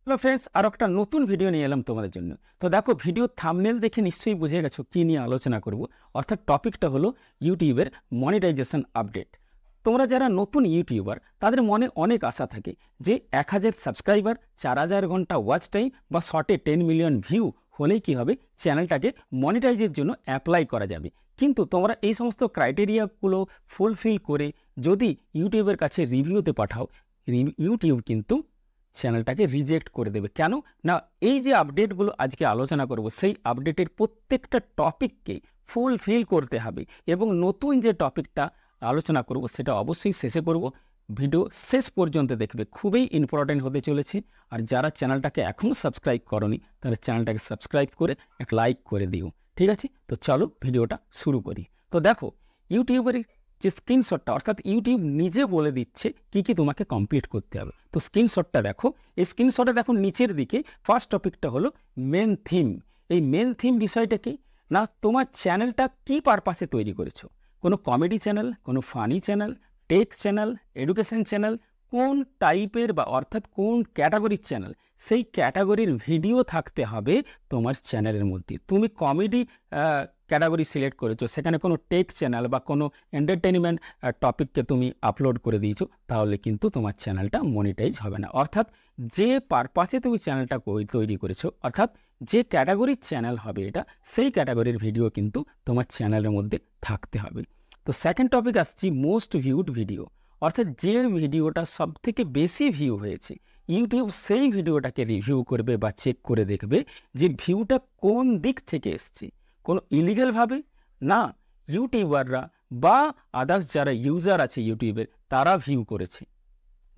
Hello friends, আর একটা নতুন video নিয়ে এলাম তোমাদের জন্য। তো দেখো, ভিডিও থাম্বনেল দেখে নিশ্চয়ই বুঝে গেছো কী নিয়ে আলোচনা করব। অর্থাৎ টপিকটা হলো ইউটিউবের মনিটাইজেশন আপডেট। তোমরা যারা নতুন ইউটিউবার তাদের মনে অনেক আশা থাকে যে 1000 সাবস্ক্রাইবার, 4000 ঘন্টা ওয়াচ টাইম বা শর্টে 10 মিলিয়ন ভিউ হলেই কী হবে, চ্যানেলটাকে মনিটাইজের জন্য অ্যাপ্লাই করা যাবে। কিন্তু তোমরা এই সমস্ত ক্রাইটেরিয়াগুলো ফুলফিল করে যদি ইউটিউবের কাছে রিভিউতে পাঠাও, ইউটিউব কিন্তু চ্যানেলটাকে রিজেক্ট করে দেবে। কেন না, এই যে আপডেটগুলো আজকে আলোচনা করব, সেই আপডেটের প্রত্যেকটা টপিককে ফুলফিল করতে হবে। এবং নতুন যে টপিকটা আলোচনা করব সেটা অবশ্যই শেষে করব। ভিডিও শেষ পর্যন্ত দেখবে, খুবই ইম্পর্টেন্ট হতে চলেছে। আর যারা চ্যানেলটাকে এখনও সাবস্ক্রাইব করনি তারা চ্যানেলটাকে সাবস্ক্রাইব করে এক লাইক করে দিও। ঠিক আছে, তো চলো ভিডিওটা শুরু করি। তো দেখো, ইউটিউবের যে স্ক্রিনশটটা, অর্থাৎ ইউটিউব নিজে বলে দিচ্ছে কি কি তোমাকে কমপ্লিট করতে হবে। তো স্ক্রিনশটটা দেখো, এই স্ক্রিনশটে দেখো নিচের দিকে ফার্স্ট টপিকটা হলো মেন থিম। এই মেন থিম বিষয়টা কি না, তোমার চ্যানেলটা কি পারপাসে তৈরি করেছো। কোনো কমেডি চ্যানেল, কোনো funny channel, take channel, education channel, কোন টাইপের বা অর্থাৎ কোন ক্যাটাগরির চ্যানেল, সেই ক্যাটাগরির ভিডিও থাকতে হবে তোমার চ্যানেলের মধ্যে। তুমি কমেডি ক্যাটাগরি সিলেক্ট করেছো, সেখানে কোনো টেক চ্যানেল বা কোনো এন্টারটেনমেন্ট টপিককে তুমি আপলোড করে দিয়েছো, তাহলে কিন্তু তোমার চ্যানেলটা মনিটাইজ হবে না। অর্থাৎ যে পারপাসে তুমি চ্যানেলটা তৈরি করেছো, অর্থাৎ যে ক্যাটাগরির চ্যানেল হবে এটা, সেই ক্যাটাগরির ভিডিও কিন্তু তোমার চ্যানেলের মধ্যে থাকতে হবে। তো সেকেন্ড টপিক আসছি মোস্ট ভিউড ভিডিও। অর্থাৎ যে ভিডিওটা সবথেকে বেশি ভিউ হয়েছে, ইউটিউব সেই ভিডিওটাকে রিভিউ করবে বা চেক করে দেখবে যে ভিউটা কোন দিক থেকে এসছে। কোনো ইলিগালভাবে না, ইউটিউবাররা বা আদার্স যারা ইউজার আছে ইউটিউবের, তারা ভিউ করেছে।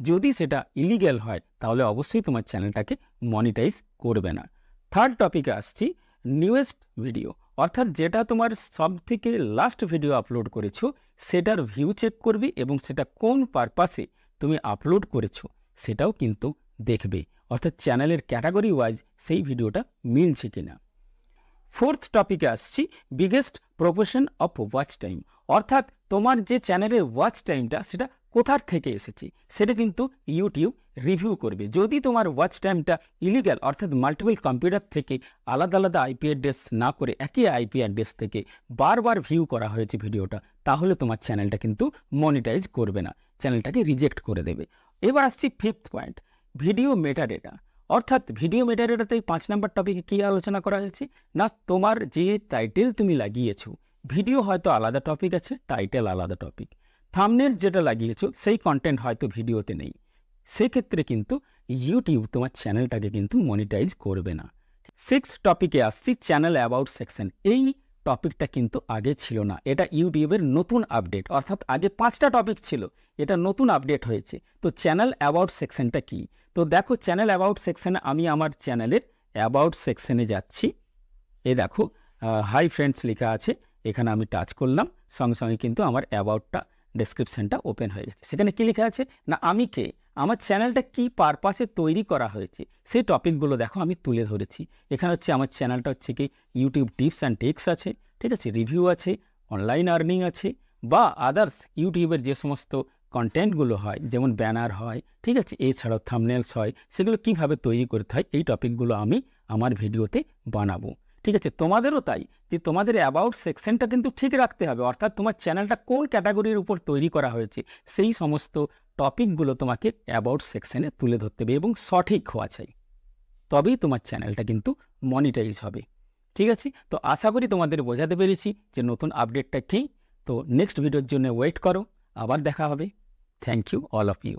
যদি সেটা ইলিগ্যাল হয় তাহলে অবশ্যই তোমার চ্যানেলটাকে মনিটাইজ করবে না। থার্ড টপিকে আসছি নিউয়েস্ট ভিডিও। অর্থাৎ যেটা তোমার সব থেকে লাস্ট ভিডিও আপলোড করেছো সেটার ভিউ চেক করবে এবং সেটা কোন পারপাসে তুমি আপলোড করেছো সেটাও কিন্তু দেখবে। অর্থাৎ চ্যানেলের ক্যাটাগরি ওয়াইজ সেই ভিডিওটা মিলছে কিনা। ফোর্থ টপিকে আসছি biggest proportion of watch time. অর্থাৎ তোমার যে চ্যানেলের ওয়াচ টাইমটা সেটা কোথার থেকে এসেছে সেটা কিন্তু ইউটিউব রিভিউ করবে। যদি তোমার ওয়াচ টাইমটা ইলিগ্যাল, অর্থাৎ মাল্টিপল কম্পিউটার থেকে আলাদা আলাদা আইপি অ্যাড্রেস না করে একই আইপি অ্যাড্রেস থেকে বারবার ভিউ করা হয়েছে ভিডিওটা, তাহলে তোমার চ্যানেলটা কিন্তু মনিটাইজ করবে না, চ্যানেলটাকে রিজেক্ট করে দেবে। এবার আসছি ফিফথ পয়েন্ট, ভিডিও মেটাডেটা। অর্থাৎ ভিডিও মেটাডেটাতে 5 নম্বর টপিকে কী আলোচনা করা হয়েছে না, তোমার যে টাইটেল তুমি লাগিয়েছো, ভিডিও হয়তো আলাদা টপিক আছে, টাইটেল আলাদা টপিক, থাম্বনেল যেটা লাগিয়েছো সেই কন্টেন্ট হয়তো ভিডিওতে নেই, সেক্ষেত্রে কিন্তু ইউটিউব তোমার চ্যানেলটাকে কিন্তু মনিটাইজ করবে না। সিক্স টপিকে আসছি চ্যানেল অ্যাবাউট সেকশন। এই টপিকটা কিন্তু আগে ছিল না, এটা ইউটিউবের নতুন আপডেট। অর্থাৎ আগে 5টা টপিক ছিল, এটা নতুন আপডেট হয়েছে। তো চ্যানেল অ্যাবাউট সেকশনটা কি, তো দেখো চ্যানেল অ্যাবাউট সেকশনে আমি আমার চ্যানেলের অ্যাবাউট সেকশনে যাচ্ছি। এ দেখো হাই ফ্রেন্ডস লেখা আছে, এখানে আমি টাচ করলাম, সঙ্গে সঙ্গে কিন্তু আমার অ্যাবাউটটা ডেসক্রিপশানটা ওপেন হয়ে গেছে। সেখানে কী লেখা আছে না, আমি কে, আমার চ্যানেলটা কি পারপাসে তৈরি করা হয়েছে সেই টপিকগুলো দেখো আমি তুলে ধরেছি। এখানে হচ্ছে আমার চ্যানেলটা হচ্ছে কি ইউটিউব টিপস অ্যান্ড টেক্স আছে, ঠিক আছে, রিভিউ আছে, অনলাইন আর্নিং আছে, বা আদার্স ইউটিউবের যে সমস্ত কন্টেন্টগুলো হয়, যেমন ব্যানার হয়, ঠিক আছে, এছাড়াও থাম্বনেলস হয়, সেগুলো কিভাবে তৈরি করতে হয় এই টপিকগুলো আমি আমার ভিডিওতে বানাবো। ঠিক আছে, তোমাদেরও তাই, যে তোমাদের অ্যাবাউট সেকশনটা কিন্তু ঠিক রাখতে হবে। অর্থাৎ তোমার চ্যানেলটা কোন ক্যাটাগরির উপর তৈরি করা হয়েছে সেই সমস্ত টপিকগুলো তোমাকে অ্যাবাউট সেকশনে তুলে ধরতে হবে এবং সঠিক হওয়া চাই, তবেই তোমার চ্যানেলটা কিন্তু মনিটাইজ হবে। ঠিক আছে, তো আশা করি তোমাদের বোঝাতে পেরেছি যে নতুন আপডেটটা কী। তো নেক্সট ভিডিওর জন্য ওয়েট করো, আবার দেখা হবে। Thank you all of you.